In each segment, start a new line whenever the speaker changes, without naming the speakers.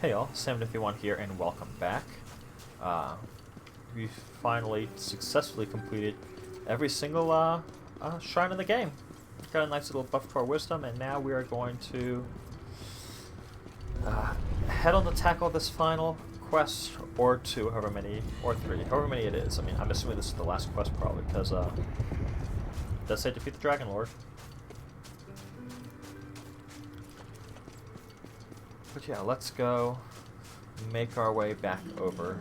Hey y'all, Sam51 here and welcome back. We finally successfully completed every single shrine in the game. Got a nice little buff to our wisdom, and now we are going to head on to tackle this final quest, or two, however many, or three, however many it is. I mean, I'm assuming this is the last quest probably, because it does say defeat the Dragon Lord. But yeah, let's go make our way back over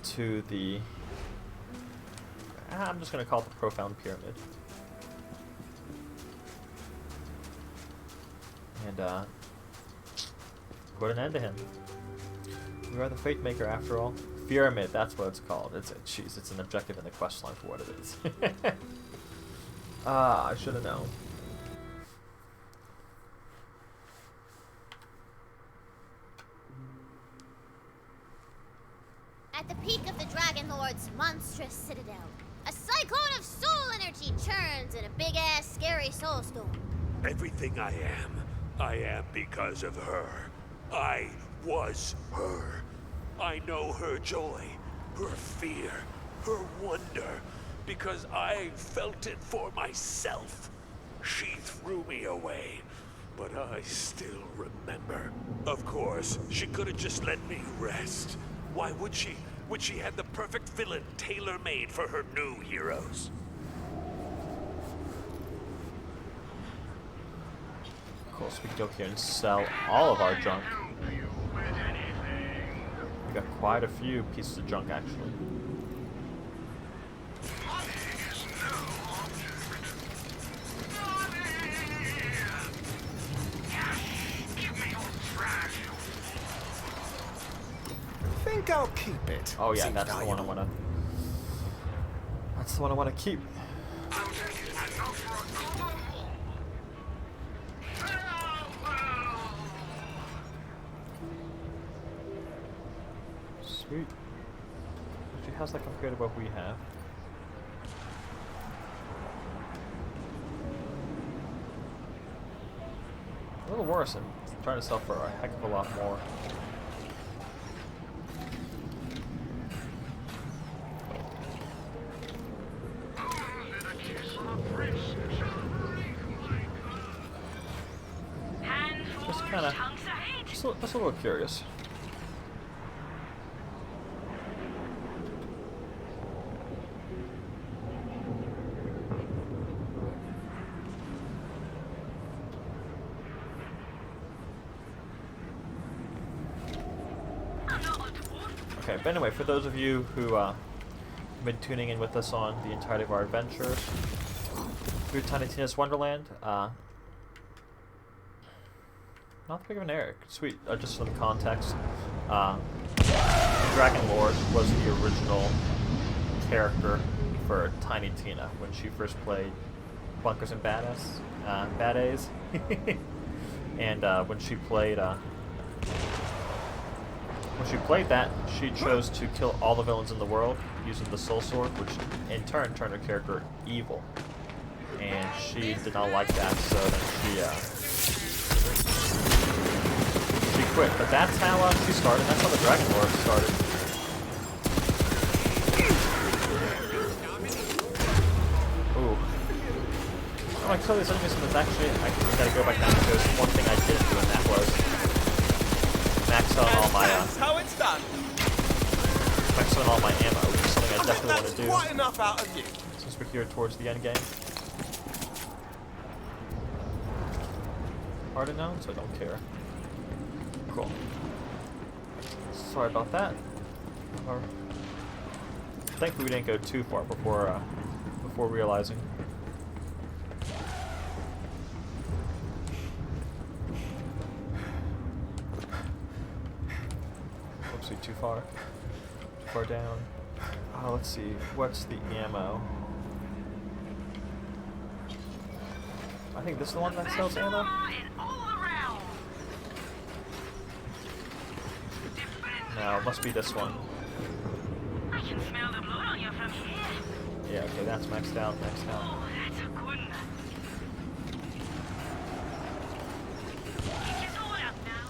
to the... I'm just going to call it the Profound Pyramid. And put an end to him. We are the FateMaker after all. Pyramid, that's what it's called. It's an objective in the quest line for what it is. I should have known.
At the peak of the Dragon Lord's monstrous citadel, a cyclone of soul energy churns in a big-ass scary soul storm.
Everything I am because of her. I was her. I know her joy, her fear, her wonder, because I felt it for myself. She threw me away, but I still remember. Of course, she could have just let me rest. Why would she? When she had the perfect villain tailor-made for her new heroes.
Of course, we can go here and sell all of our junk. We got quite a few pieces of junk, actually.
I think I'll keep it.
Oh yeah, that's the one I wanna. That's the one I wanna keep. Sweet. Actually, how's that compared to what we have? A little worse. I'm trying to sell for a heck of a lot more. Just a little curious. Okay, but anyway, for those of you who have been tuning in with us on the entirety of our adventures through Tiny Tina's Wonderland, not that big of an Eric. Sweet. Just some context. Dragon Lord was the original character for Tiny Tina when she first played Bunkers and Baddies. And when she played that, she chose to kill all the villains in the world using the Soul Sword, which in turn turned her character evil. And she did not like that, so then she quit, but that's how she started. That's how the Dragon Lord started. Ooh. I'm gonna kill these enemies, but actually I gotta go back down because one thing I didn't do, and that was max out all my max out all my ammo, which is something I definitely want to do.
Quite enough out of you.
Since we're here towards the end game. Hard to know, so I don't care. Cool. Sorry about that. Thankfully we didn't go too far before realizing. Oopsie, too far down. Oh, let's see. What's the ammo? I think this is the one that sells ammo. No, it must be this one.
I can smell the blood on you from here.
Yeah, okay, that's maxed out, maxed out.
Oh, that's a good one. Get your sword out now.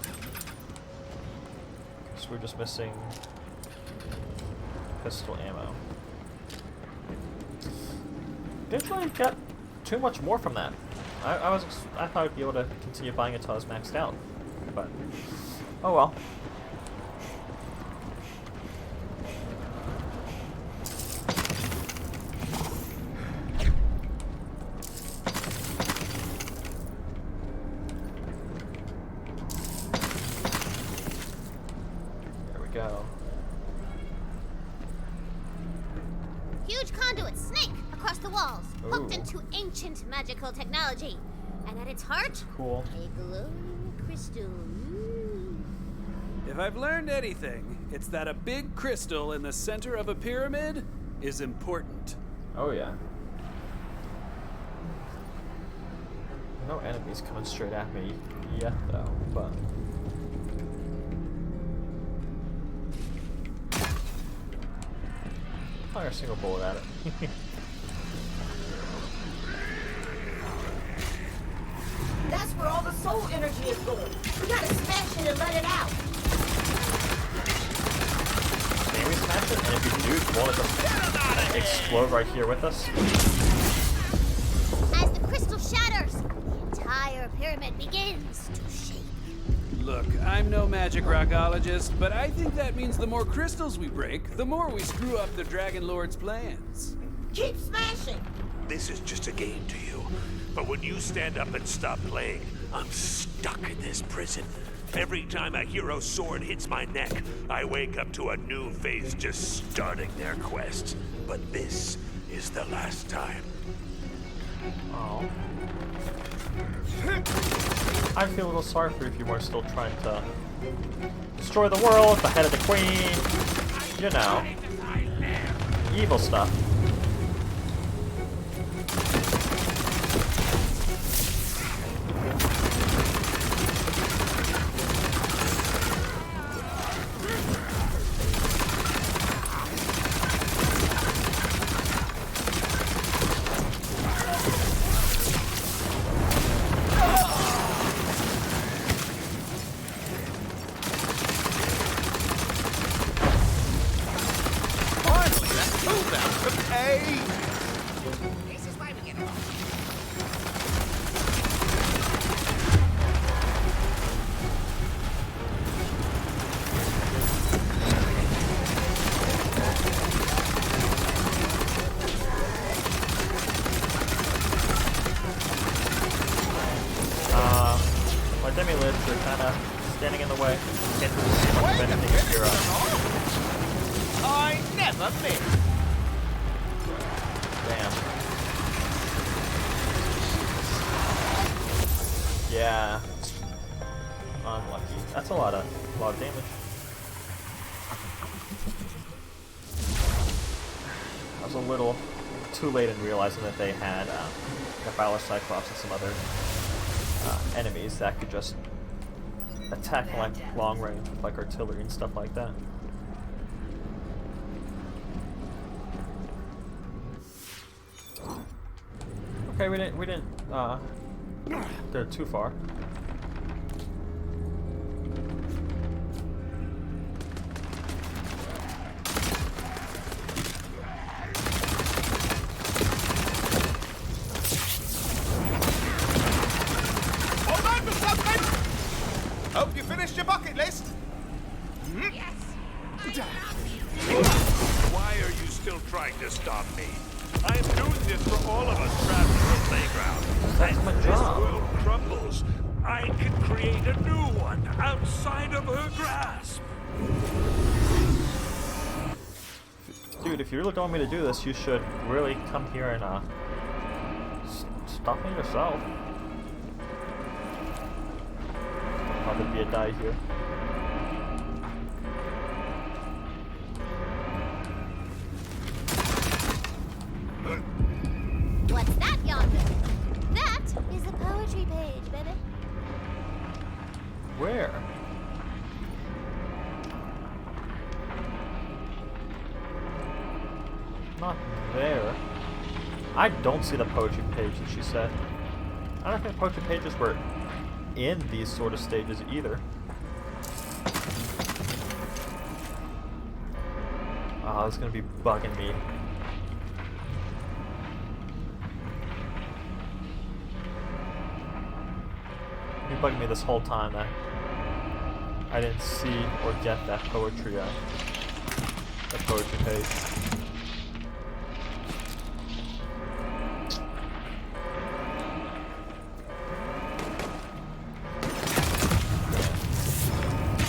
we're just missing pistol ammo. Didn't really get too much more from that. I thought I'd be able to continue buying it until I was maxed out, but oh well. There we go.
Huge conduit snake across the walls, hooked
Ooh.
into ancient magical technology. And at its heart,
Cool.
a glowing crystal.
If I've learned anything, it's that a big crystal in the center of a pyramid is important.
Oh yeah. No enemies coming straight at me yet though, but fire a single bullet at it.
That's where all the soul energy is going. We gotta smash it and let it out.
Can we smash it? And if we do, won't it just explode right here with us?
As the crystal shatters, the entire pyramid begins to shake.
Look, I'm no magic rockologist, but I think that means the more crystals we break, the more we screw up the Dragon Lord's plans.
Keep smashing.
This is just a game to you. But when you stand up and stop playing, I'm stuck in this prison. Every time a hero's sword hits my neck, I wake up to a new face just starting their quest. But this is the last time.
Oh. I feel a little sorry for you if you were still trying to destroy the world, the head of the queen, you know, evil stuff. My demi-lids are kind of standing in the way. Can't really see much of anything if you're
I never miss.
damn. Yeah. Unlucky. That's a lot of damage. I was a little too late in realizing that they had the Valor Cyclops and some other enemies that could just attack like long range with like artillery and stuff like that. Okay, we didn't go too far.
Hold on for something! Hope you finished your bucket list.
Why are you still trying to stop me? I am doing this for all of us trapped in the playground.
That's
And
my
this
job.
world crumbles, I can create a new one outside of her grasp.
Dude, if you really don't want me to do this, you should really come here and stop me yourself. Probably be a die here.
What's that yonder? That is a poetry page, baby.
Where? Not there. I don't see the poetry page that she said. I don't think poetry pages were in these sort of stages either. Oh, it's gonna be bugging me. Be bugging me this whole time that I didn't see or get that poetry page.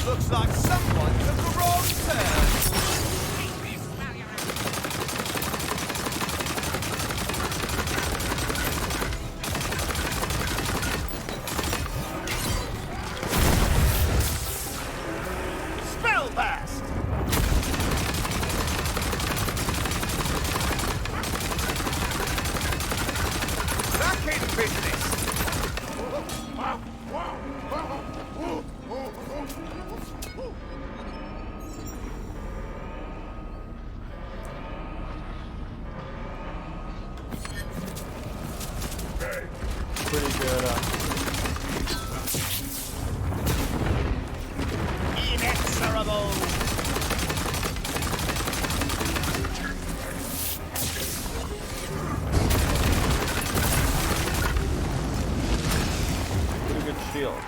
Looks like someone took a wrong turn. Spell burst. Back in business.
Pretty good.
Inexorable.
Pretty good shield.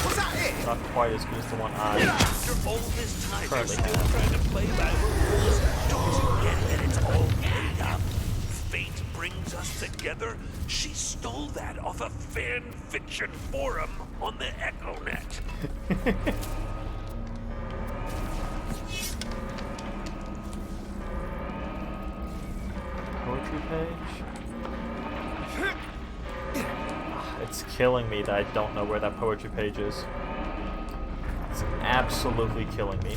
Was that it?
Not quite as good as the one I
After all this time, you're
currently
still
have.
trying to play by the rules. Don't you get that it's all made up? Fate brings us together. She stole that off a fan fiction forum on the EchoNet.
Poetry page. It's killing me that I don't know where that poetry page is. It's absolutely killing me.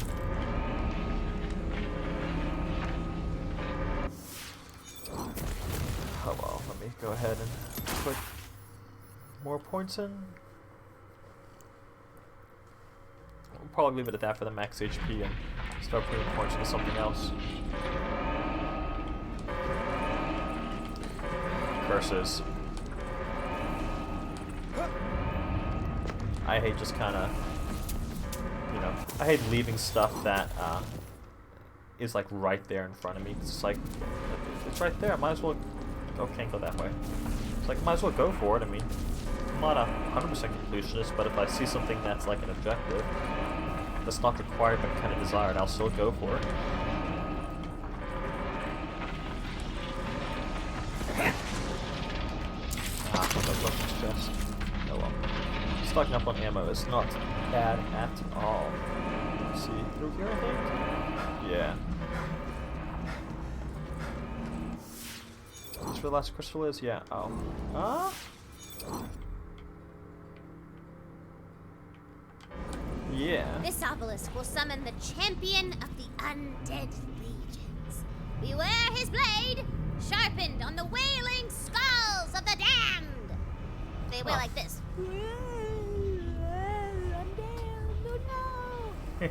Oh well, let me go ahead and put more points in. We'll probably leave it at that for the max HP and start putting points into something else. Curses. I hate just kind of, you know, I hate leaving stuff that is like right there in front of me. It's like, it's right there. Might as well. Oh, can't go that way. It's like, might as well go for it. I mean, I'm not a 100% completionist, but if I see something that's like an objective that's not required but kind of desired, I'll still go for it. Ah, that's up his chest. Oh well. Stocking up on ammo is not bad at all. Let's see, through here I think? Yeah. That's where the last crystal is? Yeah. Oh. Huh? Yeah.
This obelisk will summon the champion of the undead legions. Beware his blade, sharpened on the wailing skulls of the damned. They wail like this. I'm damned, oh no.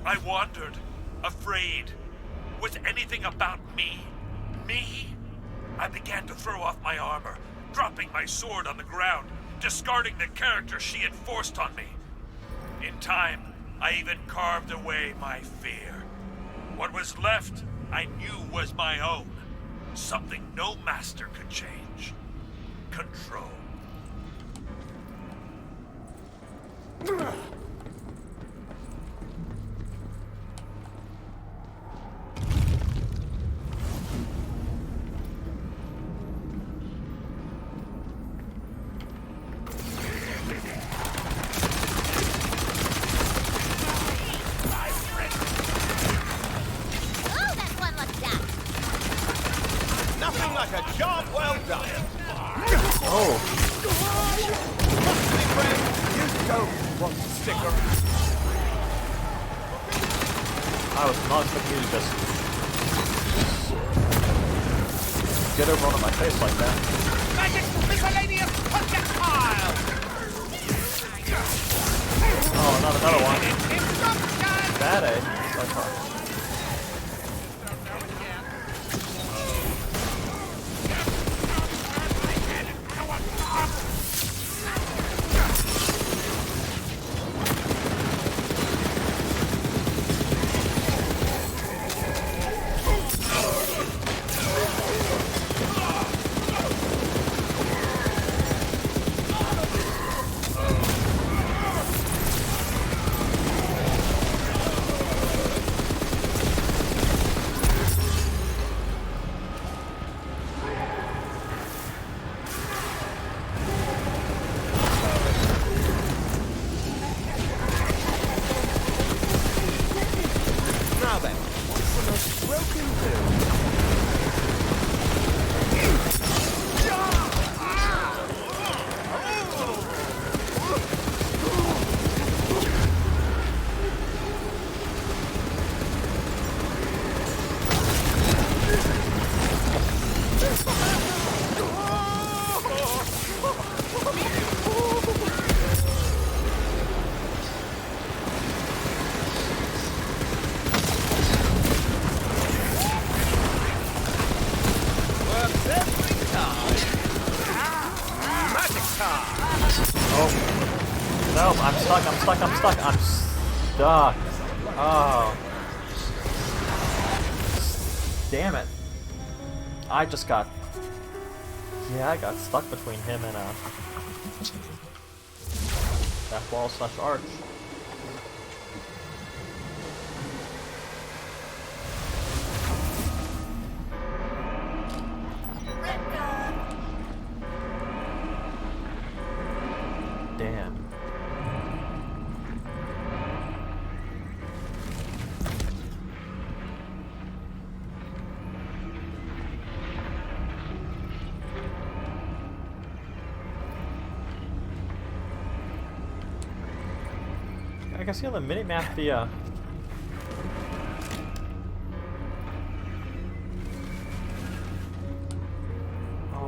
I wandered, afraid. Was anything about me? Me? I began to throw off my armor, dropping my sword on the ground, discarding the character she had forced on me. In time, I even carved away my fear. What was left, I knew was my own. Something no master could change. Control.
Oh, that's one lucky dot.
Nothing like a job well done.
Oh.
Trust me, friend. You don't want to stick around.
I was not expecting you to just get over onto my face like that.
Magic miscellaneous projectile.
Oh, not another one.
Instruction.
Bad, eh? So far. Oh. No, I'm stuck, I'm stuck, I'm stuck, I'm stuck. Oh. Damn it. I just got... Yeah, I got stuck between him and, that wall/arch. Damn. I can see on the minimap the oh,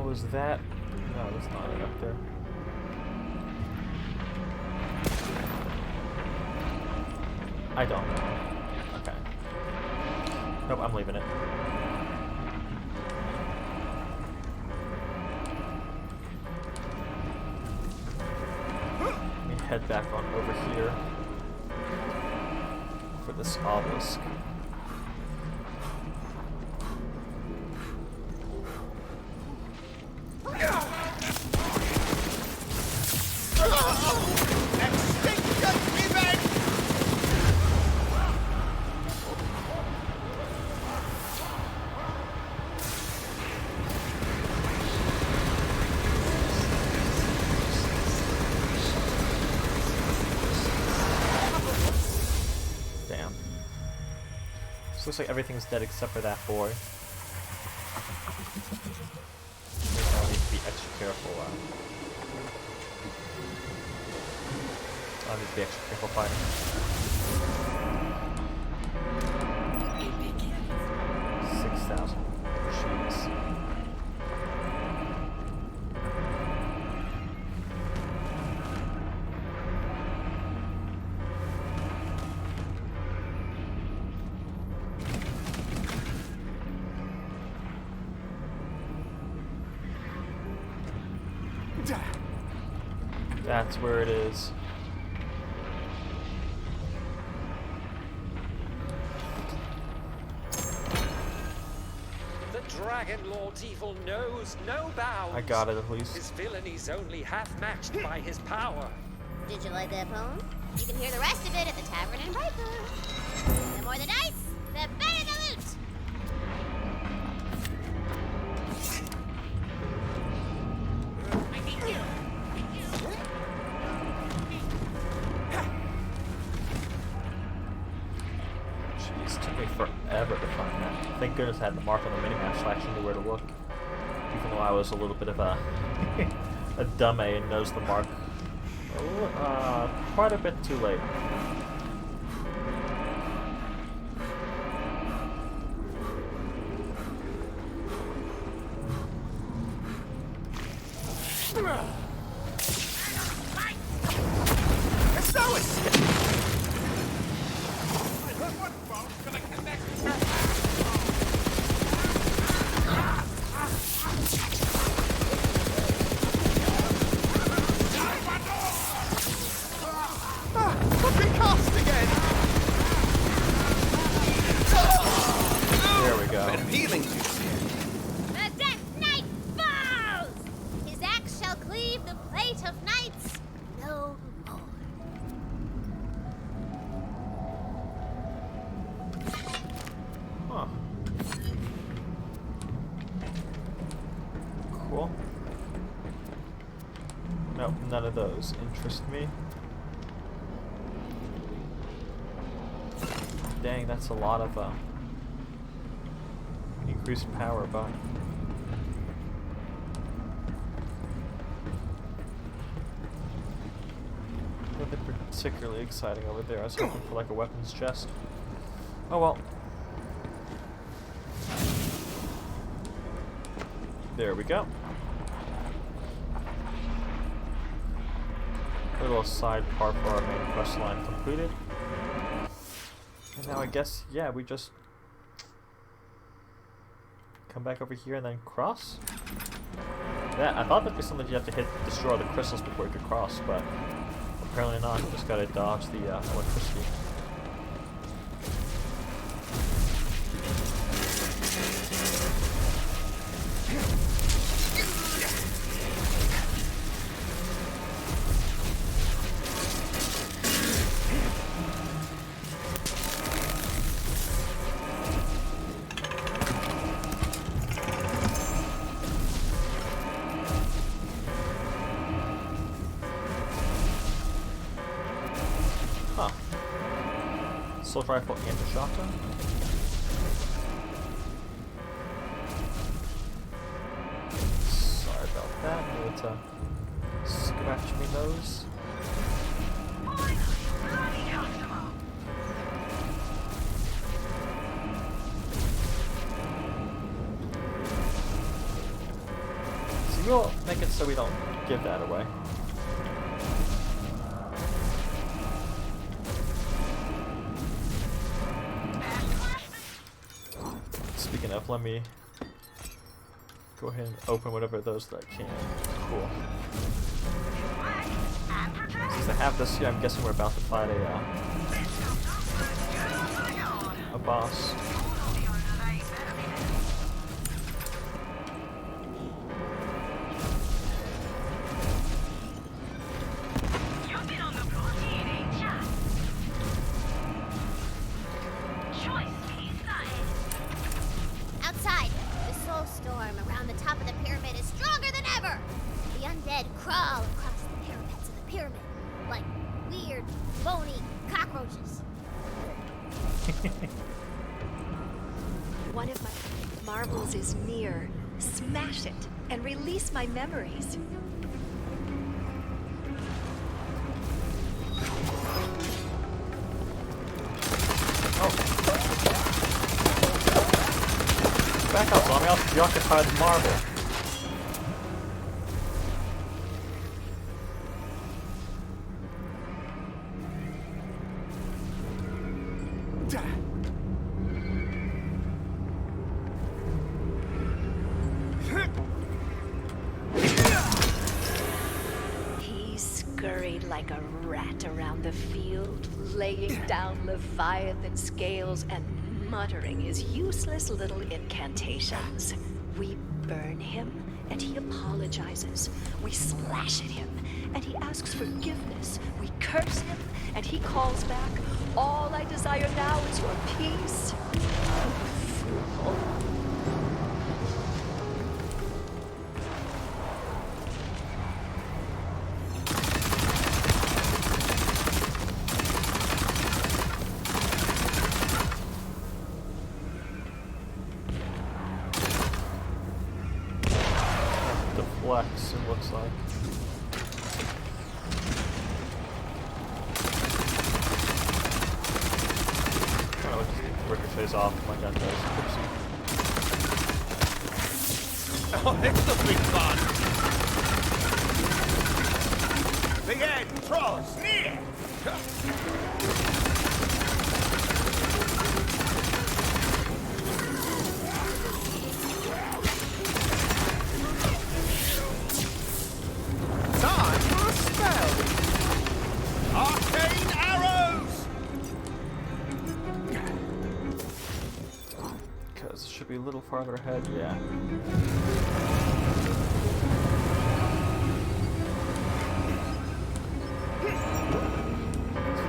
was that? No, that's not it up there. I don't know. Okay. Nope, I'm leaving it. Let me head back on over here for this obelisk. Looks like everything's dead except for that boy. I need to be extra careful. I need to be extra careful fighting. 6,000. Jeez. That's where it is.
The Dragon Lord's evil knows no bounds.
I got it at least.
His villain's only half matched by his power.
Did you like that poem? You can hear the rest of it at the tavern in Brightburn. The more the dice, the better the loot.
Jeez, took me forever to find that. Thank goodness I had the mark on the minimap so I actually knew where to look. Even though I was a little bit of a a dumb A and knows the mark quite a bit too late.
It's no escape. Fucking cast again.
There we go.
Been appealing to you.
The Death Knight bows! His axe shall cleave the plate of knights no more.
Huh. Cool. Nope, none of those interest me. Dang, that's a lot of increased power, but nothing particularly exciting over there. I was hoping for like a weapons chest. Oh well. There we go. A little side part for our main quest line completed. And now I guess, yeah, we just come back over here and then cross. Yeah, I thought that'd be something you have to destroy the crystals before you could cross, but apparently not. You just gotta dodge the electricity. Assault rifle and a shotgun. Sorry about that. Need to scratch me nose. So we'll make it so we don't give that away. Speaking of, let me go ahead and open whatever those that I can. Cool. Since I have this here, I'm guessing we're about to fight a boss.
One of my marbles is near. Smash it and release my memories.
Oh. Back up, zombie. I'll preoccupy the marble.
Like a rat around the field, laying down Leviathan scales and muttering his useless little incantations. We burn him, and he apologizes. We slash at him, and he asks forgiveness. We curse him, and he calls back, "All I desire now is your peace." Fool.
Flex, it looks like. Kind of just ricochets off my gun does. Oopsie.
Oh, this will be fun! The end draws near!
Should be a little farther ahead, yeah.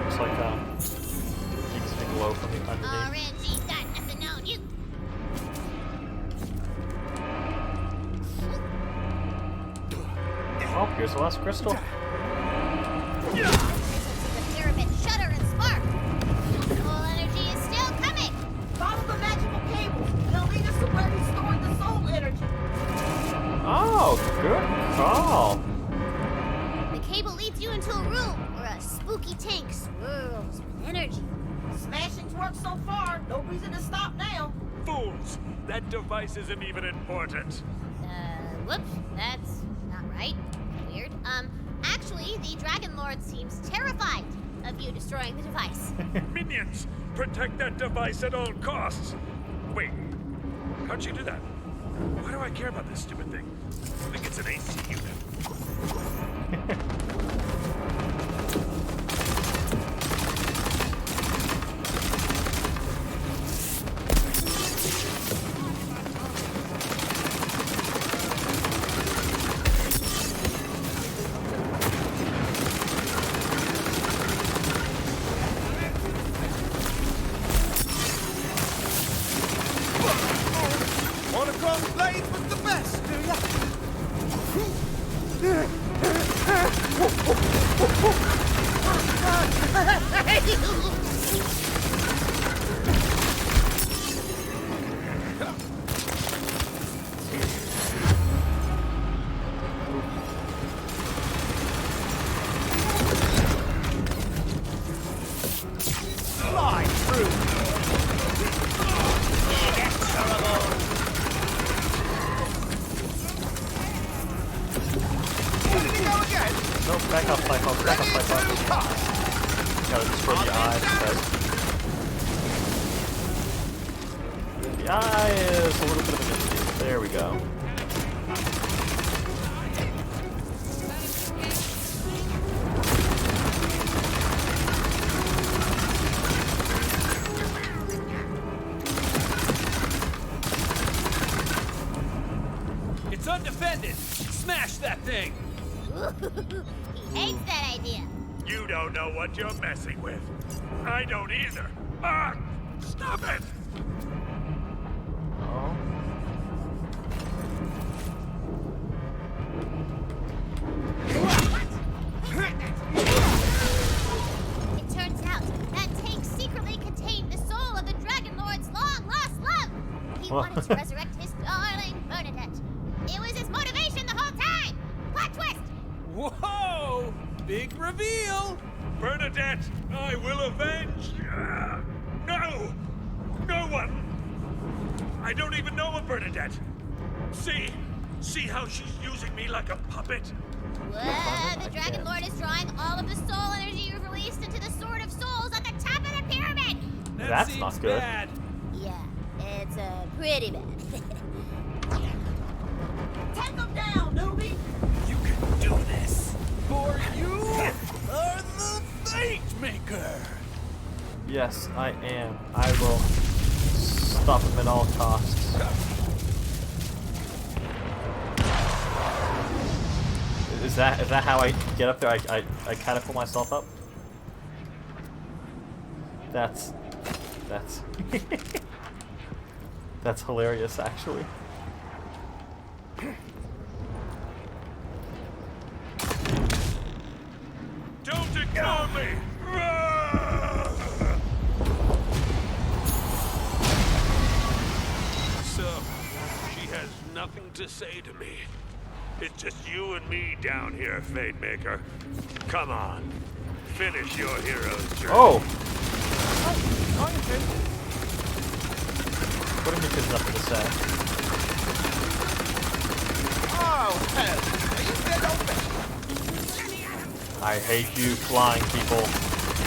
Looks like keeps me low from the underneath.
Orange's got nothing on you.
Oh, here's the last crystal.
The pyramid shudder and spark. Soul energy is still coming.
Follow the magical cables. They'll lead us to where he stored the soul energy.
Oh, good call.
The cable leads you into a room where a spooky tank swirls with energy.
Smashing's worked so far. No reason to stop now.
Fools! That device isn't even important.
Whoops, that's not right. Weird. Actually, the Dragon Lord seems terrified of you destroying the device.
Minions! Protect that device at all costs! Wait, how'd you do that? Why do I care about this stupid thing? I think it's an AC unit.
Monochrome blades was the best, do ya? Fly through.
Nope, back up, Cyclops, back up, Cyclops. Gotta destroy the eye, because the eye is a little bit of an issue. There we go.
It's undefended! Smash that thing!
He hates that idea.
You don't know what you're messing with. I don't either. Ah! Stop it!
Oh.
It turns out that tank secretly contained the soul of the Dragon Lord's long-lost love. He wanted to resurrect his darling Bernadette. It was his motivation the whole time. Plot twist!
Whoa! Big reveal!
Bernadette, I will avenge. No! No one! I don't even know a Bernadette. See how she's using me like a puppet?
Whoa, the Dragon Lord is drawing all of the soul energy you've released into the Sword of Souls at the top of the pyramid!
That
That's
seems
not good.
bad.
Yeah, it's pretty bad.
Take them down, newbie!
You can do this! For you are the FateMaker!
Yes, I am. I will stop him at all costs. Is that how I get up there? I catapult myself up? That's that's hilarious, actually.
Don't ignore me! So, she has nothing to say to me. It's just you and me down here, FateMaker. Come on. Finish your hero's journey.
Oh! What do you mean there's nothing to say?
Oh, hell. Are you dead on me?
I hate you flying people.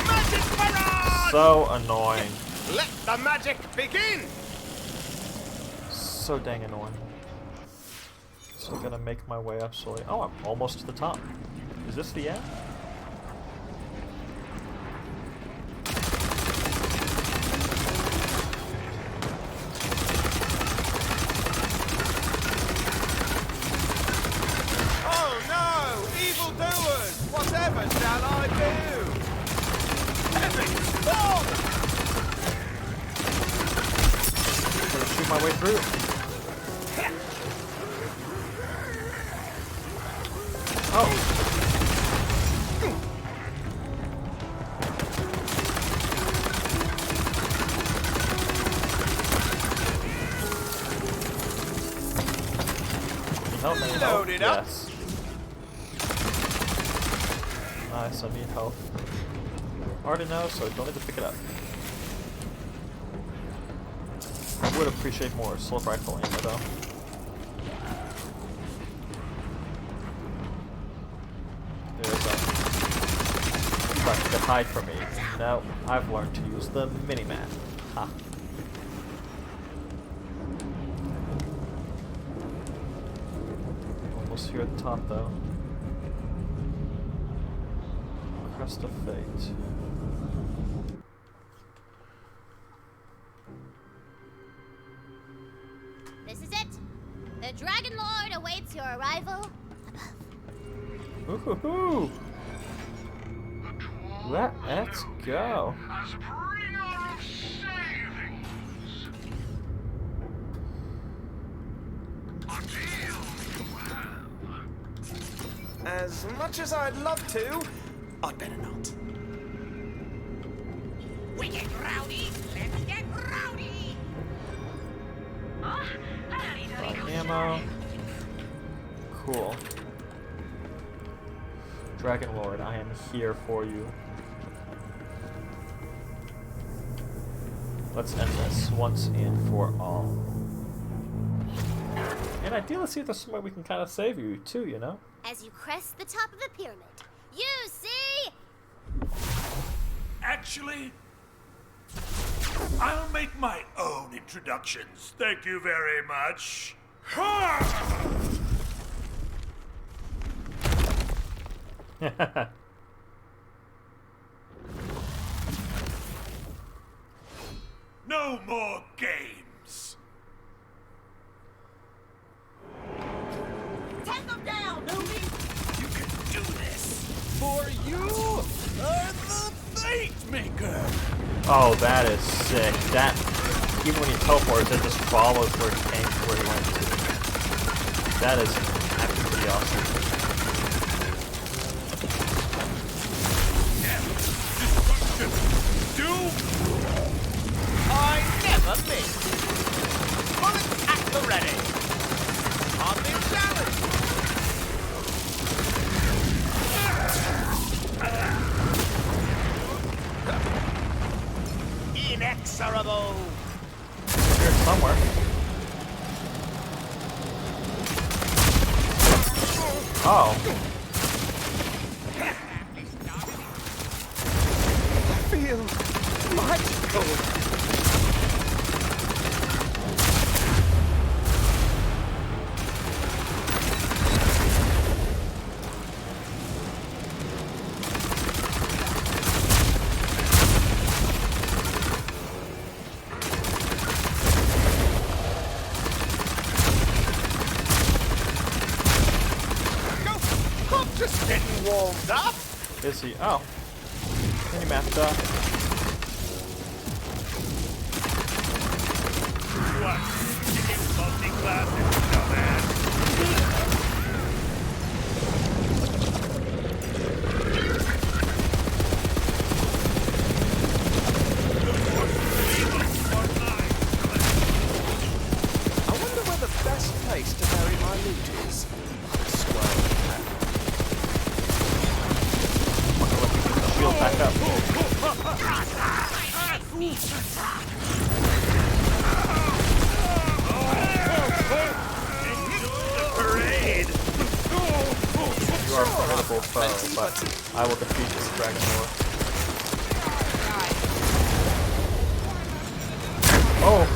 Magic barrage!
So annoying.
Let the magic begin!
So dang annoying. So I'm gonna make my way up slowly. Oh, I'm almost to the top. Is this the end?
Oh no! Evildoers! Whatever shall I do? Heavens! Oh!
Gonna shoot my way through. Oh. Help me.
Load it up.
Yes. Nice, I need help. Already know, so don't need to pick it up. I would appreciate more assault rifle ammo though. There's a trying to hide from me. No, I've learned to use the mini-map. Ha. doors here at the top, though. Crest of Fate.
This is it. The Dragon Lord awaits your arrival above.
Ooh-hoo-hoo! Let's go.
As much as I'd love to, I'd better not.
We get rowdy. Let's get rowdy. Oh,
Ammo. Cool. Dragon Lord, I am here for you. Let's end this once and for all. And ideally, let's see if there's some way we can kind of save you too, you know?
As you crest the top of the pyramid, you see...
Actually, I'll make my own introductions. Thank you very much. No more games.
Take them down, newbie!
You can do this.
For you are the FateMaker.
Oh, that is sick. That, even when he teleports, it just follows where he came, where he went to. That is actually pretty awesome.
I never miss. Bullets at the ready. Hardly a challenge. Inexorable.
Here somewhere. Oh.
Feel magical. I'm just getting warmed up.
Is he? Oh. Mini mapped up.
What? You get multiclass, dumbass.
I wonder where the best place to bury my loot is. Square.
Shield back up.
Parade.
You are a formidable foe, but I will defeat this Dragon Lord. Oh!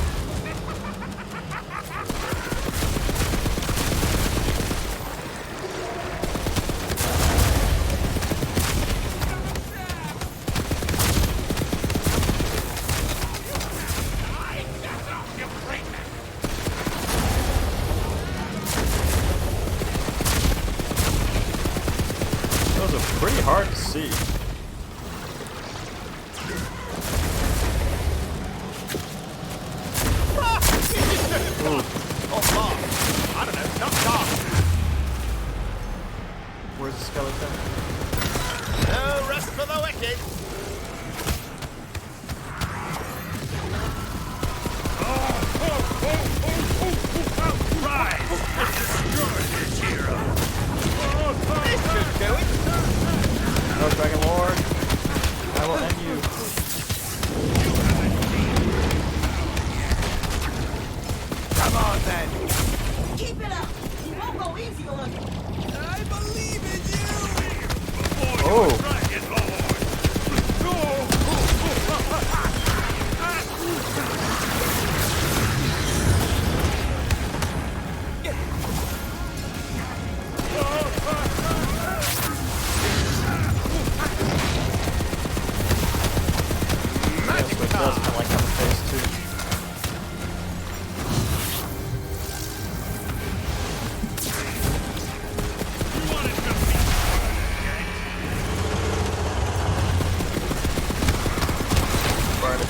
Those are pretty hard to see.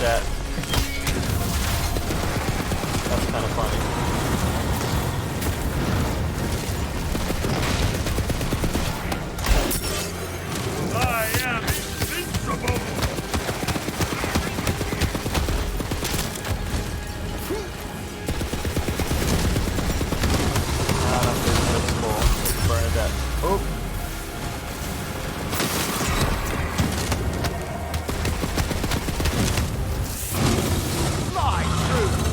Bernadette. That's kind of funny.
I am invincible!
Bernadette. Oh!
Fly through!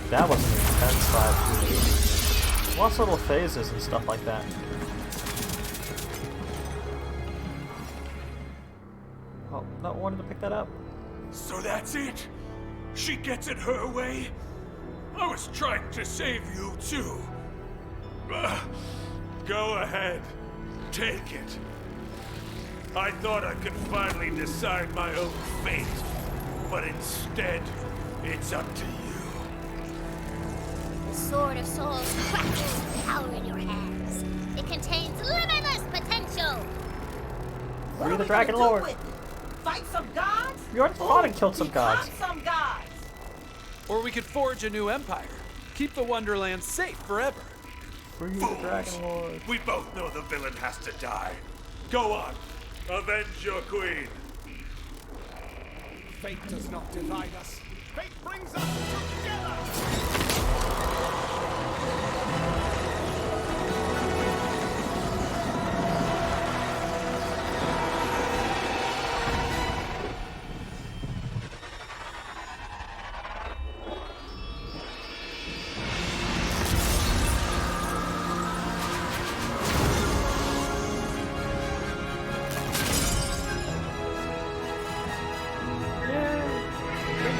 That was an intense fight. Lots of little phases and stuff like that. Oh, no one wanted to pick that up.
So that's it? She gets it her way? I was trying to save you too. Go ahead. Take it. I thought I could finally decide my own fate, but instead, it's up to you.
The Sword of Souls crackles with power in your hands. It contains limitless potential.
You're the Dragon Lord.
Fight some gods?
You already fought and killed some gods.
Some gods.
Or we could forge a new empire. Keep the Wonderland safe forever.
Free the Dragon Lord.
We both know the villain has to die. Go on. Avenge your queen.
Fate does not divide us. Fate brings us together!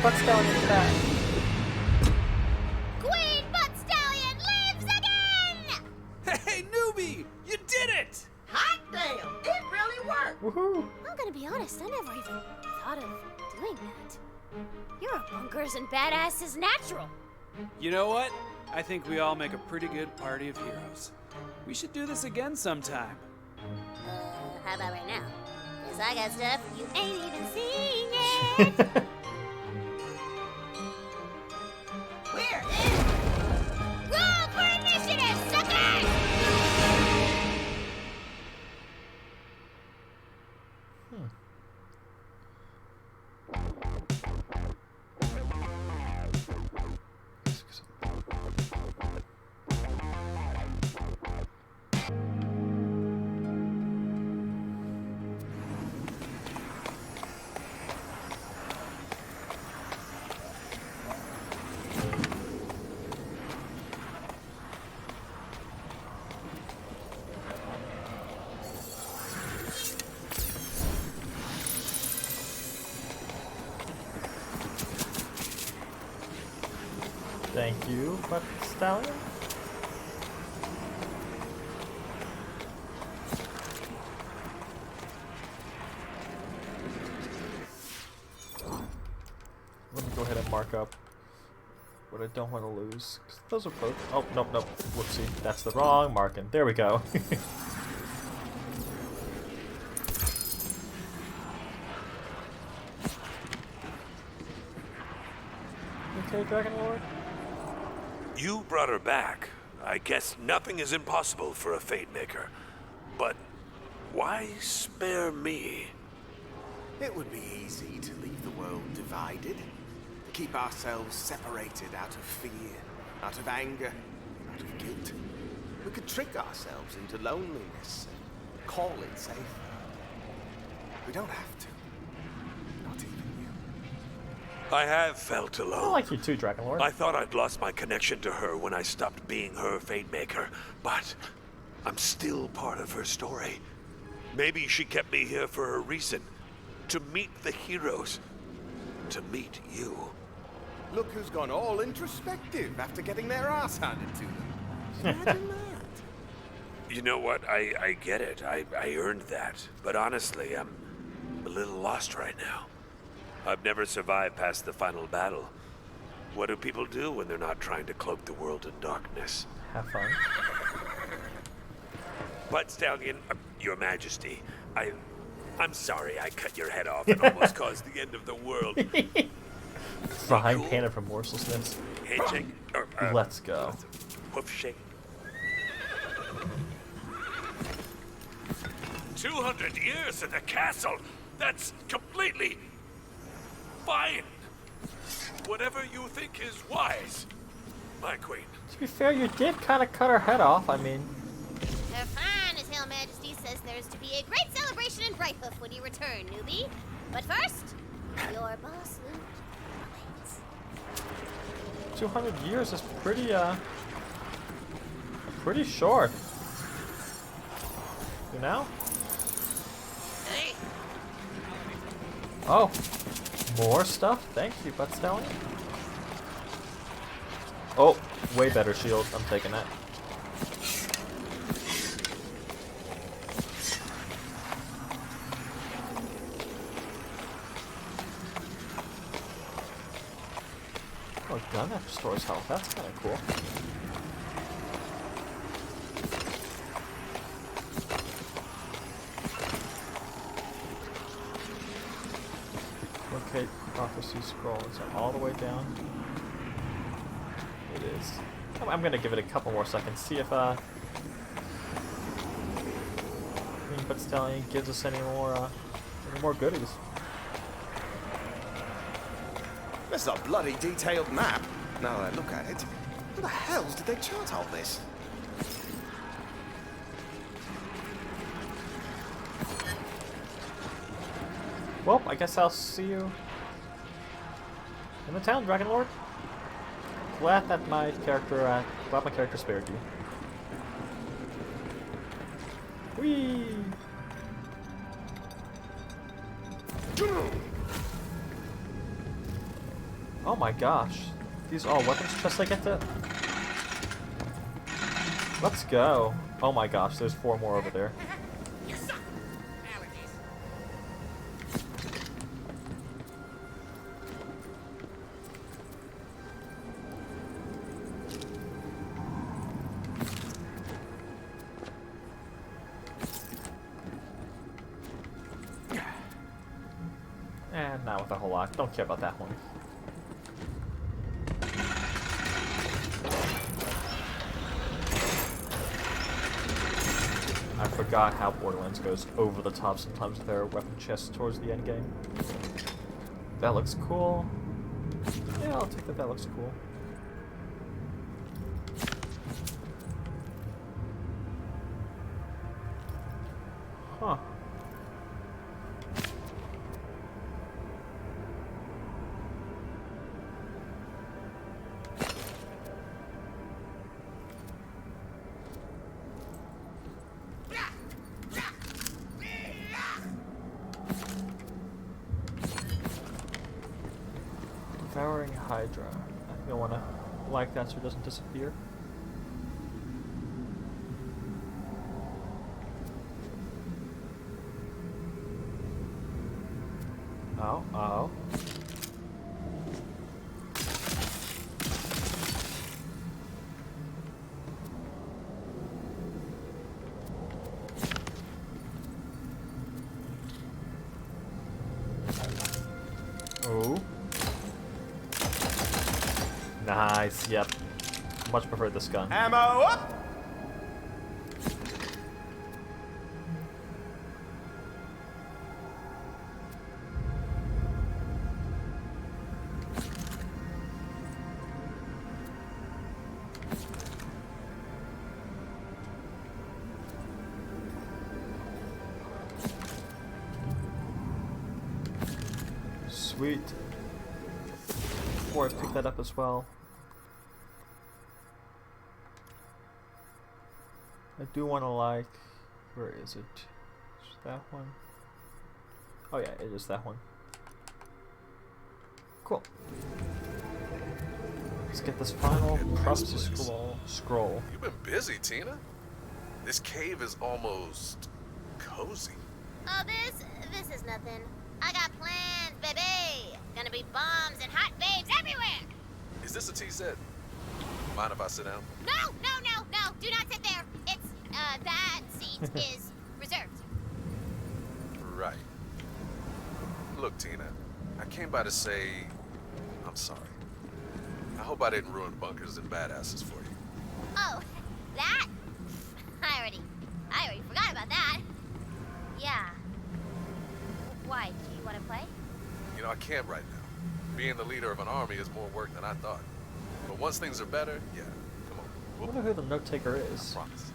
Butt Stallion's back.
Queen Butt Stallion lives again!
Hey, newbie! You did it!
Hot damn! It really worked!
Woohoo!
I'm gonna be honest, I never even thought of doing that. You're a bunkers and badasses natural.
You know what? I think we all make a pretty good party of heroes. We should do this again sometime.
How about right now? Cause I got stuff you ain't even seen yet.
We're in!
Roll for initiative, suckers!
Thank you, Butt Stallion. mark up what I don't want to lose. 'Cause those are both. Oh, nope, nope. Whoopsie. That's the wrong marking. There we go. Okay, Dragon Lord?
You brought her back. I guess nothing is impossible for a FateMaker. But why spare me?
It would be easy to leave the world divided, to keep ourselves separated out of fear, out of anger, out of guilt. We could trick ourselves into loneliness and call it safe. We don't have to. Not even you.
I have felt
I
alone.
like you too, Dragon Lord.
I thought I'd lost my connection to her when I stopped being her FateMaker, but I'm still part of her story. Maybe she kept me here for a reason. To meet the heroes. To meet you.
Look who's gone all introspective after getting their ass handed to them. Imagine that.
You know what? I get it. I earned that. But honestly, I'm a little lost right now. I've never survived past the final battle. What do people do when they're not trying to cloak the world in darkness?
Have fun.
But Stallion, Your Majesty, I'm sorry I cut your head off and almost caused the end of the world.
Frying pan of remorselessness.
Handshake? Or,
Let's go.
Hoof shake. 200 years in the castle? That's completely fine. Whatever you think is wise, my queen.
To be fair, you did kind of cut her head off. I mean,
Her fine, His Hail Majesty says there's to be a great celebration in Brighthoof when you return, newbie. But first, your boss loot awaits.
200 years is pretty short. You know?
Hey.
Oh, more stuff? Thank you, Butt Stallion. Oh, way better shield. I'm taking that. Oh, gun that restores health. That's kind of cool. Locate prophecy scroll. Is it all the way down? It is. I'm gonna give it a couple more seconds. See if But Stallion gives us any more goodies.
This is a bloody detailed map. Now that I look at it, how the hells did they chart all this?
Well, I guess I'll see you in the town, Dragon Lord. Glad my character spared you. Whee! Oh my gosh. These are all weapons chests I get to... Let's go. Oh my gosh, there's 4 more over there. And not with a whole lot. Don't care about that one. I forgot how Borderlands goes over the top sometimes with their weapon chests towards the end game. That looks cool. Yeah, I'll take that. That looks cool. Huh. Devouring Hydra. I think I want to like that so it doesn't disappear. Oh, oh. Nice, yep. Much prefer this gun.
Ammo up!
Sweet. Before I pick that up as well, I do want to like, where is it? Is that one? Oh yeah, it is that one. Cool. Let's get this final prophecy scroll.
You've been busy, Tina. This cave is almost cozy.
Oh, this is nothing. I got plans, baby. Gonna be bombs and hot babes everywhere.
Is this a TZ? Mind if I sit down?
No. Do not sit there. It's, that seat is reserved.
Right. Look, Tina, I came by to say I'm sorry. I hope I didn't ruin bunkers and badasses for you.
Oh, that? I already forgot about that. Yeah. Why? Do you want to play?
You know, I can't right now. Being the leader of an army is more work than I thought. But once things are better, yeah, come on.
I wonder who the note taker is.
I promise.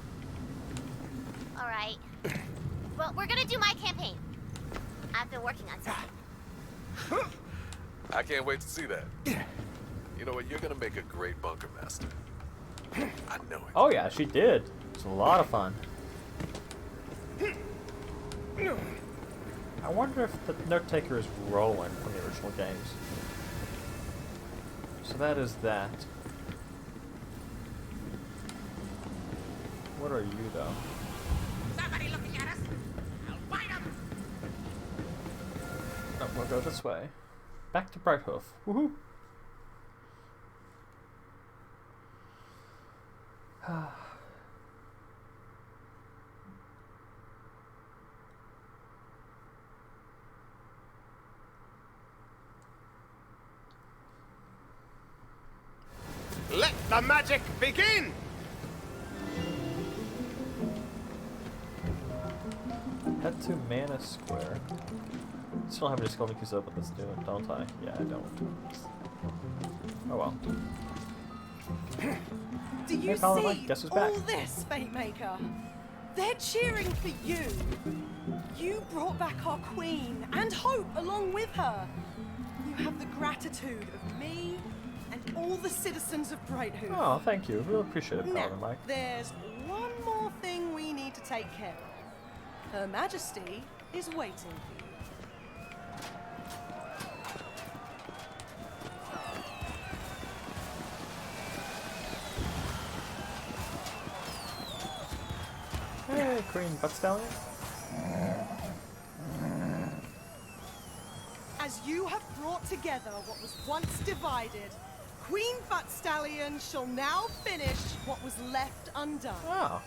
All right. Well, we're gonna do my campaign. I've been working on something.
I can't wait to see that. You know what? You're gonna make a great bunker master. I know it.
Oh yeah, she did. It's a lot of fun. I wonder if the note taker is Roland from the original games. So that is that. What are you though?
Somebody looking at us. I'll find them.
No, we'll go this way. Back to Brighthoof. Woohoo!
Let the magic begin!
Head to Mana Square. Still have any scalding keys open this doing, don't I? Yeah, I don't. Oh well.
Do you
Hey, Paladin,
see
guess who's
all
back?
this, FateMaker? They're cheering for you. You brought back our queen and hope along with her. You have the gratitude of me and all the citizens of Brighthoof.
Oh, thank you. Really appreciate it,
Now,
Paladin Mike.
there's one more thing we need to take care of. Her Majesty is waiting for you.
Hey, Queen Butt Stallion.
As you have brought together what was once divided, Queen Butt Stallion shall now finish what was left undone.
Oh.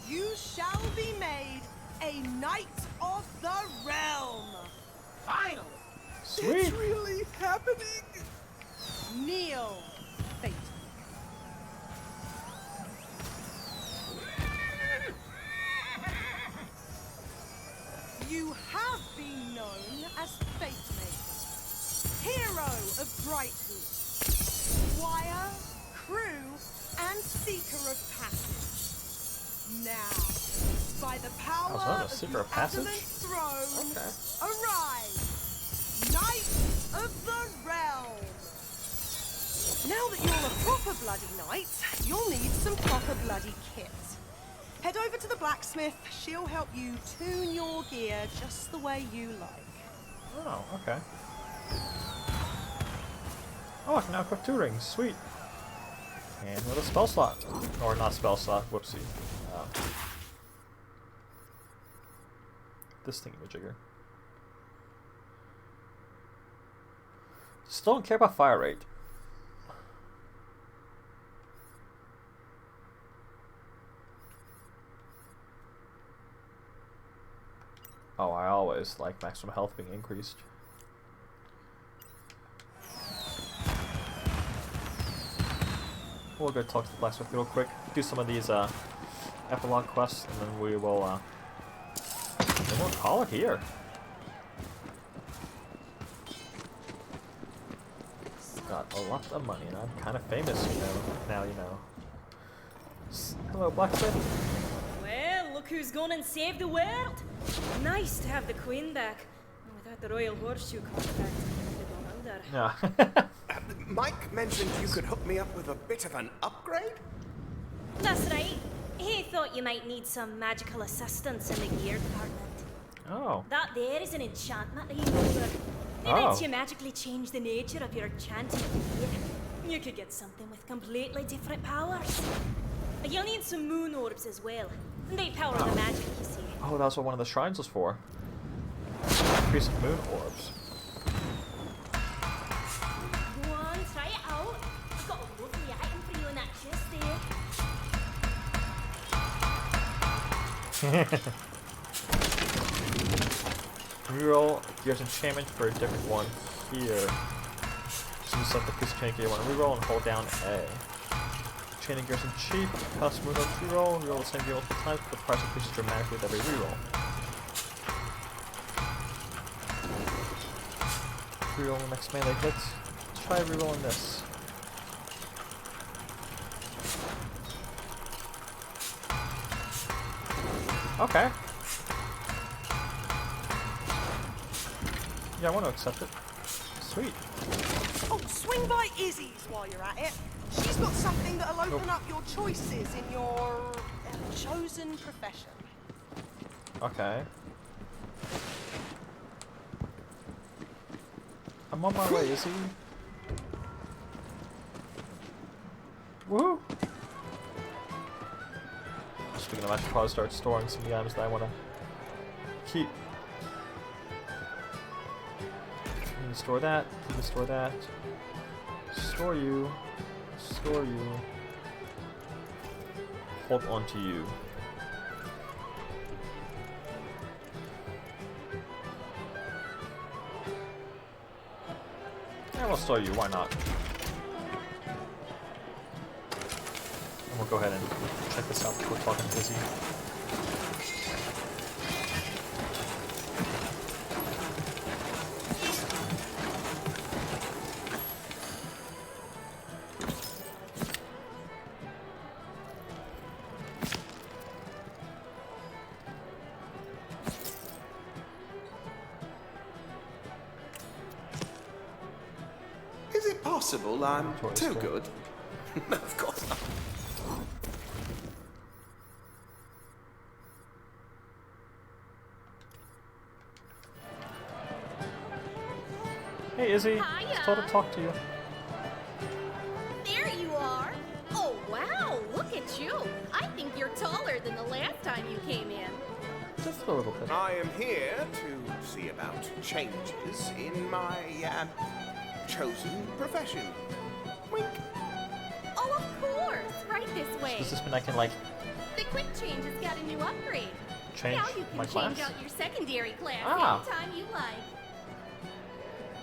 You shall be made a Knight of the Realm.
Finally.
Sweet.
It's really happening. Kneel, Fate. You have been known as FateMaker, hero of Brighthoof, squire, crew, and seeker of passage. Now, by the power
Oh,
of
seeker
the
of passage?
adamant throne,
Okay.
arise, Knight of the Realm. Now that you're a proper bloody knight, you'll need some proper bloody kit. Head over to the blacksmith. She'll help you tune your gear just the way you like.
Oh, okay. Oh, I can now equip 2 rings. Sweet. And with a spell slot. Or not spell slot, whoopsie. This thingamajigger. Still don't care about fire rate. Oh, I always like maximum health being increased. We'll go talk to the blacksmith real quick. Do some of these epilogue quests, and then we'll call it here. Got a lot of money, and I'm kind of famous, you know. Now you know. Hello, blacksmith.
Well, look who's gone and saved the world. Nice to have the Queen back. Without the royal horseshoe contract,
Yeah.
Mike mentioned you could hook me up with a bit of an upgrade?
That's right. He thought you might need some magical assistance in the gear department.
Oh.
That there is an enchantment he ordered. It lets you magically change the nature of your enchanted gear. You could get something with completely different powers. You'll need some moon orbs as well. They power the magic, you see.
Oh, that's what one of the shrines was for. Increase of moon orbs.
Go on, try it out. I've got a lovely item for you in that chest there.
Reroll gear's enchantment for a different one here. So you select the piece of chain gear you want to reroll and hold down A. Chaining gears and cheap, cost move up reroll, reroll the same gear multiple times, but the price increases dramatically with every reroll. Reroll the next melee hit. Let's try rerolling this. Okay. Yeah, I want to accept it. Sweet.
Oh, swing by Izzy's while you're at it. She's got something that'll open up your choices in your chosen profession.
Okay. I'm on my way, is he? Woo! Speaking of, I should probably start storing some of the items that I want to keep. You can store that. You can store that. Store you. Store you. Hold on to you. Yeah, we'll store you. Why not? And we'll go ahead and check this out before talking to Izzy.
Is it possible I'm too good? No, of course not.
Hey, Izzy.
Hiya.
Just thought to talk to you.
There you are. Oh, wow, look at you. I think you're taller than the last time you came in.
Just a little bit.
I am here to see about changes in my chosen profession. Wink.
Oh, of course. Right this way.
Does this mean I can, like,
The quick change has got a new upgrade.
change
Now you can
my
change
class?
out your secondary class
Ah.
anytime you like.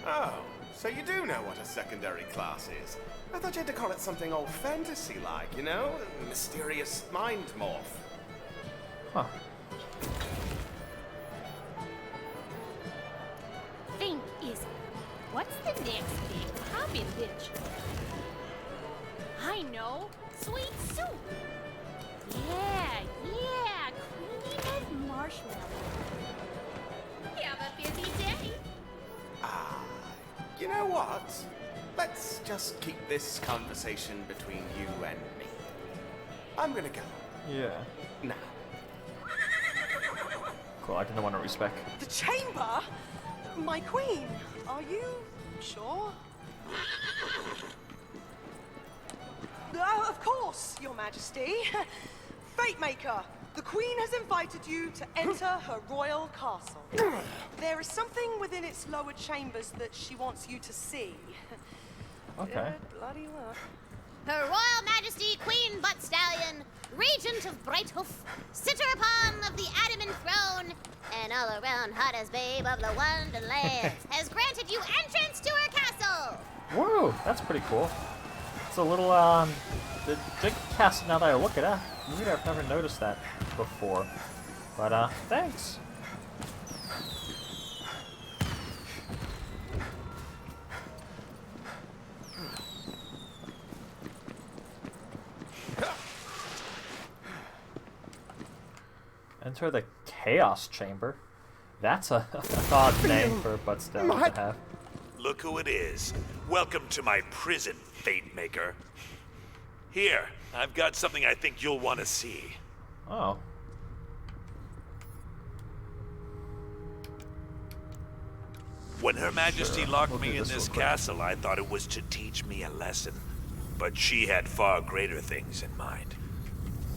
Oh, so you do know what a secondary class is? I thought you had to call it something all fantasy-like, you know? Mysterious mind morph.
Huh.
Thing is, what's the next big poppin' bitch? I know, sweet soup. Yeah, cream of marshmallow. Have a busy day.
You know what? Let's just keep this conversation between you and me. I'm gonna go.
Yeah.
Now.
Cool, I didn't want to respec.
The chamber? My queen, are you sure? Of course, Your Majesty. FateMaker, the Queen has invited you to enter her royal castle. There is something within its lower chambers that she wants you to see.
Okay.
Good bloody luck.
Her Royal Majesty Queen Butt Stallion, Regent of Brighthoof, sitter upon of the Adamant Throne, and all-around hottest babe of the Wonderlands, has granted you entrance to her castle.
Whoa, that's pretty cool. It's a little Good cast now that I look at it. Weird, I've never noticed that before. But, thanks. Enter the Chaos Chamber. That's a odd name for a buttstone to have.
Look who it is. Welcome to my prison, FateMaker. Here, I've got something I think you'll want to see.
Oh.
When Her Majesty locked
We'll
me
do
in
this
this
real quick.
castle, I thought it was to teach me a lesson. But she had far greater things in mind.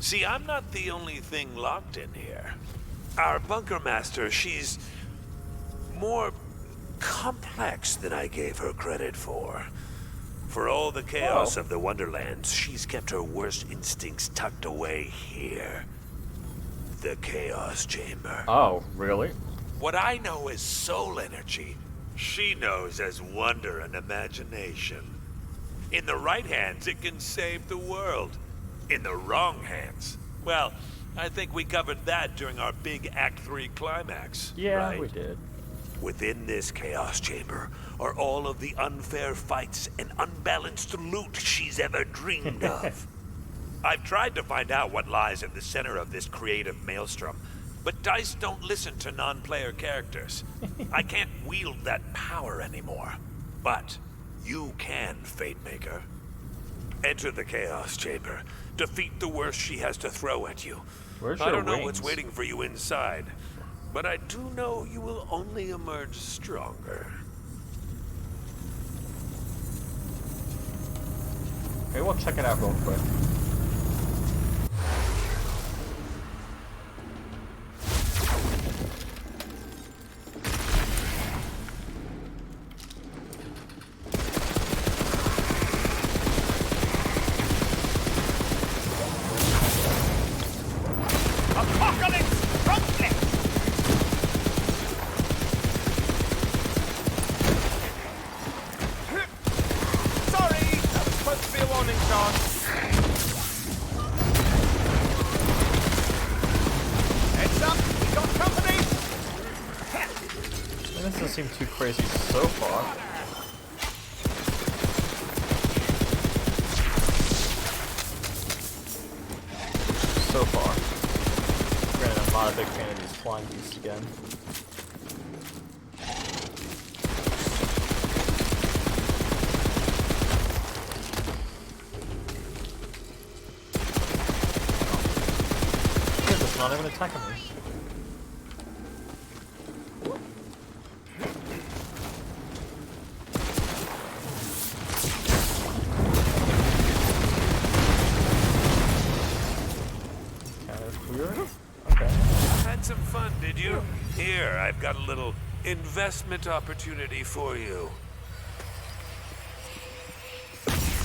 See, I'm not the only thing locked in here. Our bunker master, she's more complex than I gave her credit for. For all the chaos of the Wonderlands, she's kept her worst instincts tucked away here. The Chaos Chamber.
Oh, really?
What I know as soul energy, she knows as wonder and imagination. In the right hands, it can save the world. In the wrong hands, well, I think we covered that during our big Act 3 climax.
Yeah,
right?
we did.
Within this Chaos Chamber are all of the unfair fights and unbalanced loot she's ever dreamed of. I've tried to find out what lies at the center of this creative maelstrom, but DICE don't listen to non-player characters. I can't wield that power anymore. But you can, FateMaker. Enter the Chaos Chamber. Defeat the worst she has to throw at you.
Where's
I
your
don't know
wings?
what's waiting for you inside, but I do know you will only emerge stronger.
Okay, we'll check it out real quick. This doesn't seem too crazy so far. So far. Granted, I'm not a big fan of these flying beasts again. It's not even attacking me.
Had some fun, did you? Here, I've got a little investment opportunity for you.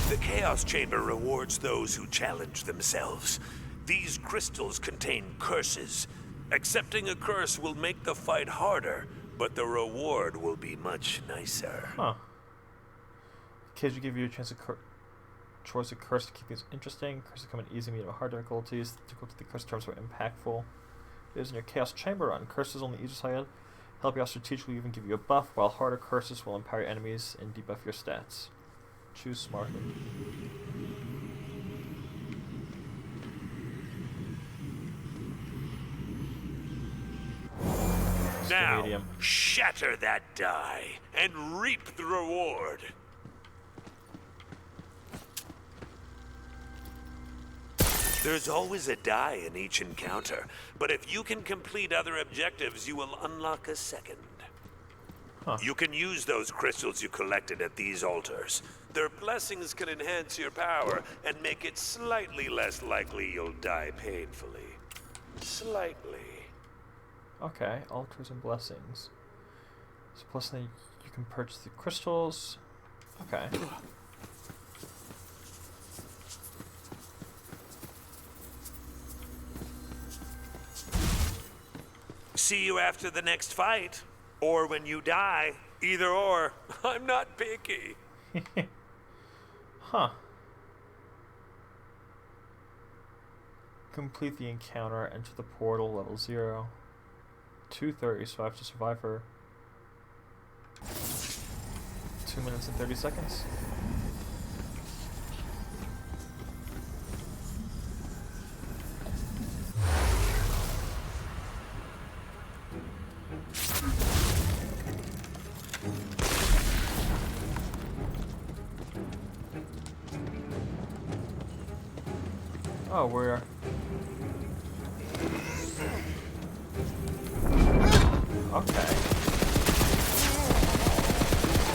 The Chaos Chamber rewards those who challenge themselves. These crystals contain curses. Accepting a curse will make the fight harder, but the reward will be much nicer.
Huh. Kids will give you a chance to choose a curse to keep things interesting. Curses come in easy, medium, and hard difficulties. The difficulty of the curse terms are impactful. It is in your Chaos Chamber run. Curses on the easier side help you out strategically, even give you a buff, while harder curses will empower your enemies and debuff your stats. Choose smartly.
Now,
medium.
shatter that die and reap the reward. There's always a die in each encounter, but if you can complete other objectives, you will unlock a second.
Huh.
You can use those crystals you collected at these altars. Their blessings can enhance your power and make it slightly less likely you'll die painfully. Slightly.
Okay, altars and blessings. So plus then you can purchase the crystals. Okay.
See you after the next fight. Or when you die. Either or. I'm not picky.
Huh. Complete the encounter, enter the portal, level 0. 2:30, so I have to survive her. 2 minutes and 30 seconds. Oh, we're... Okay.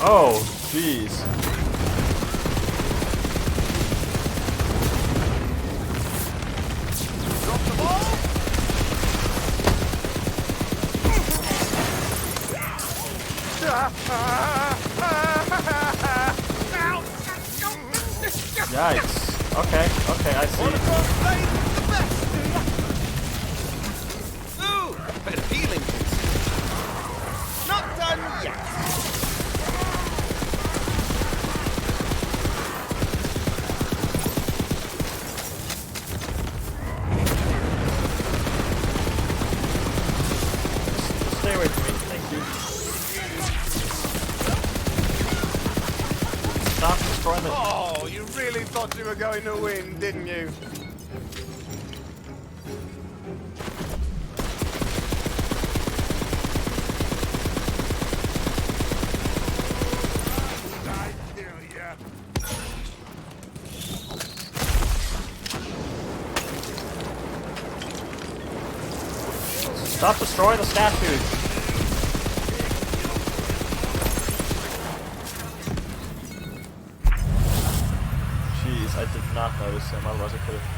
Oh, jeez.
Drop the ball!
Yikes. Okay, okay, I see.
Ooh, bit of healing. Not done yet.
Stay away from me, thank you. Stop destroying the...
Oh, you really thought you were going to win, didn't you?
Stop destroying the statues! Jeez, I did not notice him, otherwise I could have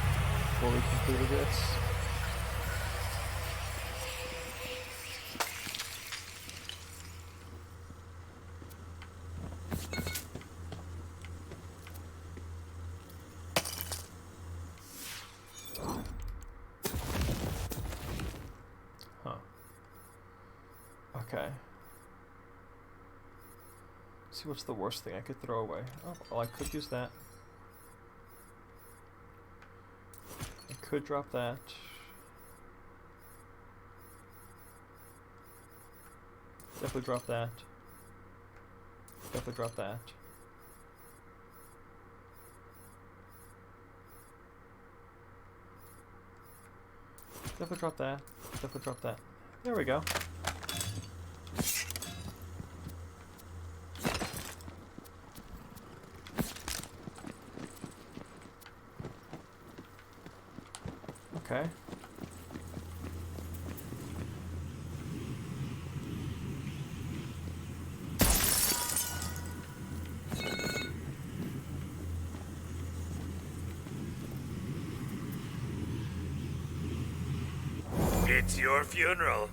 fully completed this. Okay. Let's see what's the worst thing I could throw away. Oh, well, I could use that. I could drop that. Definitely drop that. Definitely drop that. Definitely drop that. Definitely drop that. There we go. Okay.
It's your funeral.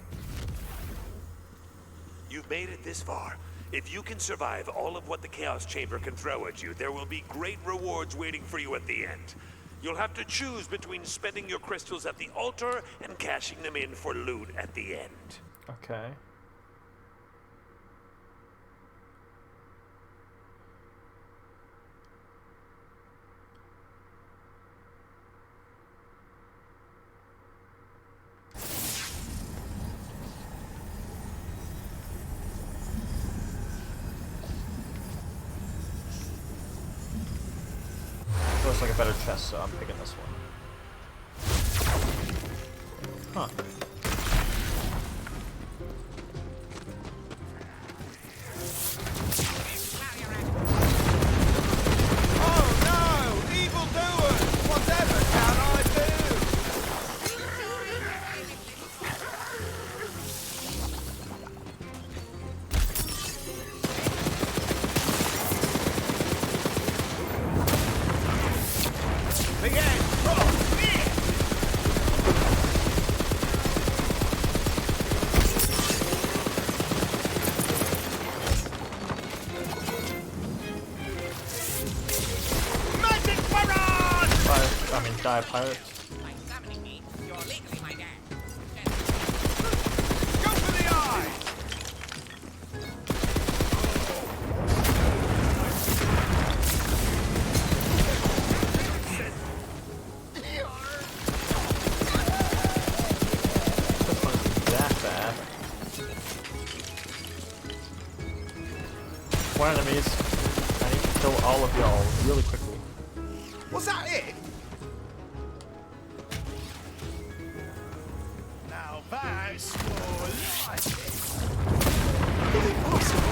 You've made it this far. If you can survive all of what the Chaos Chamber can throw at you, there will be great rewards waiting for you at the end. You'll have to choose between spending your crystals at the altar and cashing them in for loot at the end.
Okay. Looks like a better chest, so I'm picking this one. Huh.
Oh no! Evil doers! Whatever can I do? Begin!
Die, pirate.
By summoning me, you're legally my dad.
Go for the eye!
more enemies. I need to kill all of y'all really quickly.
Was that it? Now that's more like it. Is it possible?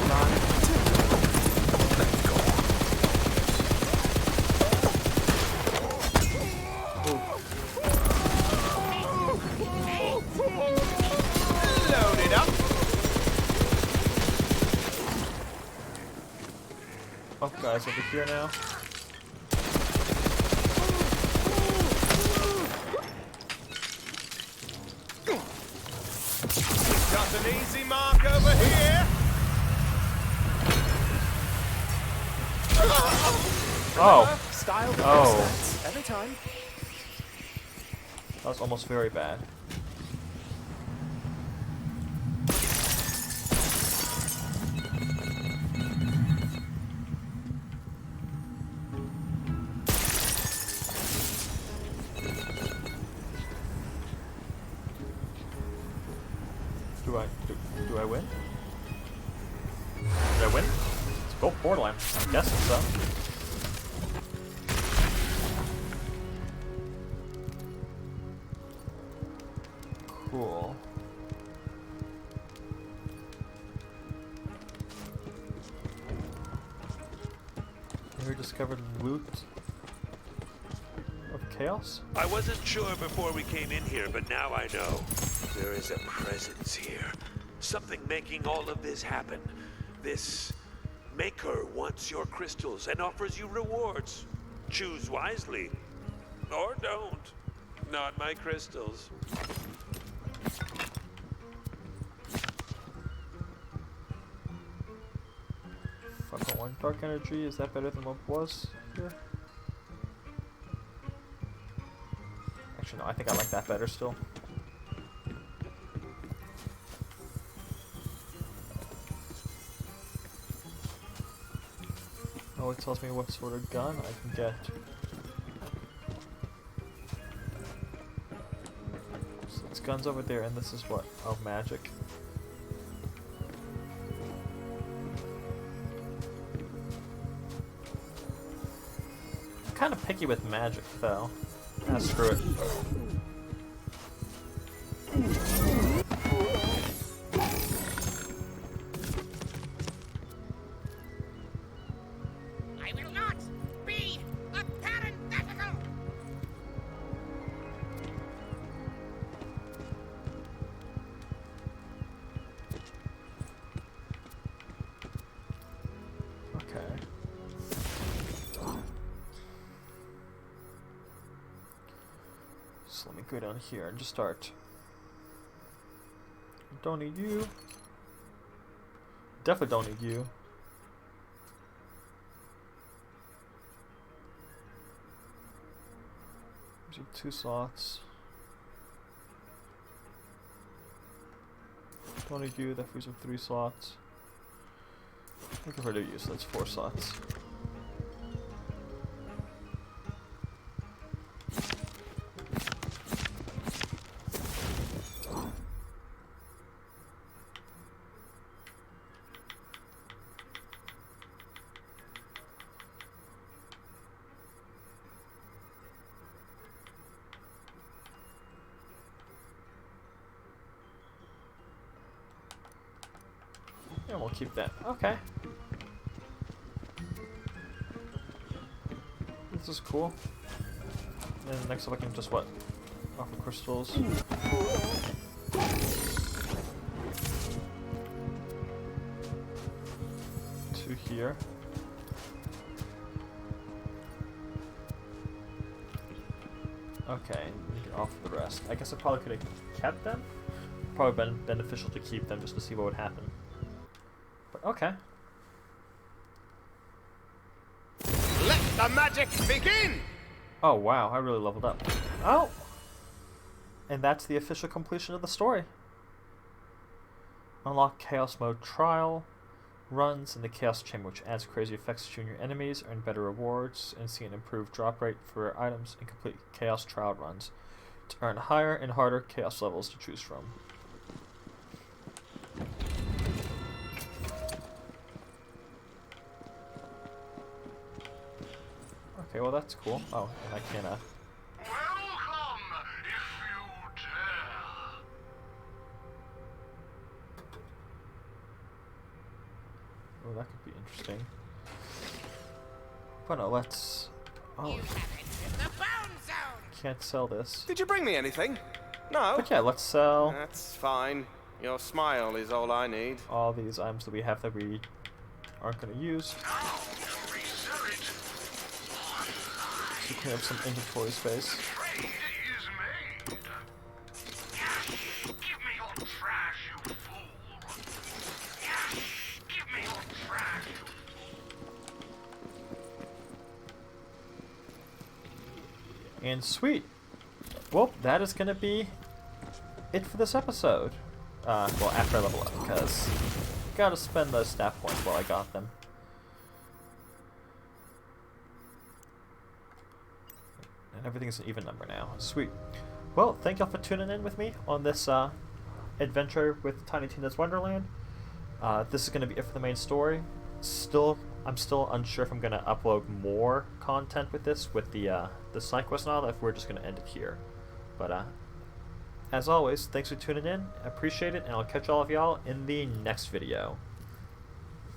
Load it up.
Oh, guys, over here now.
Got an easy mark over here.
Oh.
Style the
Oh.
first every time.
That was almost very bad. Do I win? Did I win? Let's go Borderlands. I'm guessing so. Cool. Here discovered loot of chaos?
I wasn't sure before we came in here, but now I know. There is a presence here. Something making all of this happen. This maker wants your crystals and offers you rewards. Choose wisely. Or don't. Not my crystals.
Fucking one dark energy, is that better than what was here? Actually no, I think I like that better still. Oh, it tells me what sort of gun I can get. So it's guns over there, and this is what? Oh, magic. I'm kind of picky with magic, though. Ah, screw it. So let me go down here and just start. Don't need you. Definitely don't need you. There's 2 slots. Don't need you, that frees up 3 slots. I can rid of you, so that's 4 slots. Yeah, we'll keep that. Okay. This is cool. And then next up I can just what? Offer crystals. To here. Okay, you can offer the rest. I guess I probably could have kept them. Probably been beneficial to keep them just to see what would happen. But okay.
Let the magic begin!
Oh wow, I really leveled up. Oh! And that's the official completion of the story. Unlock Chaos Mode Trial. Runs in the Chaos Chamber, which adds crazy effects to junior enemies, earn better rewards, and see an improved drop rate for items, and complete Chaos Trial runs to earn higher and harder Chaos levels to choose from. Okay, well that's cool. Oh, and I can
Welcome, if you dare.
Oh, that could be interesting. But no, let's... Oh. Can't sell this.
Did you bring me anything? No?
But yeah, let's sell...
That's fine. Your smile is all I need.
all these items that we have that we aren't going to use. So we can have some inventory space. And sweet. Well, that is going to be it for this episode. Well, after I level up, because gotta spend those stat points while I got them. And everything's an even number now. Sweet. Well, thank y'all for tuning in with me on this adventure with Tiny Tina's Wonderland. This is going to be it for the main story. I'm still unsure if I'm going to upload more content with this, with the side quest and all that, if we're just going to end it here. But as always, thanks for tuning in. I appreciate it, and I'll catch all of y'all in the next video.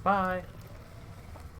Bye!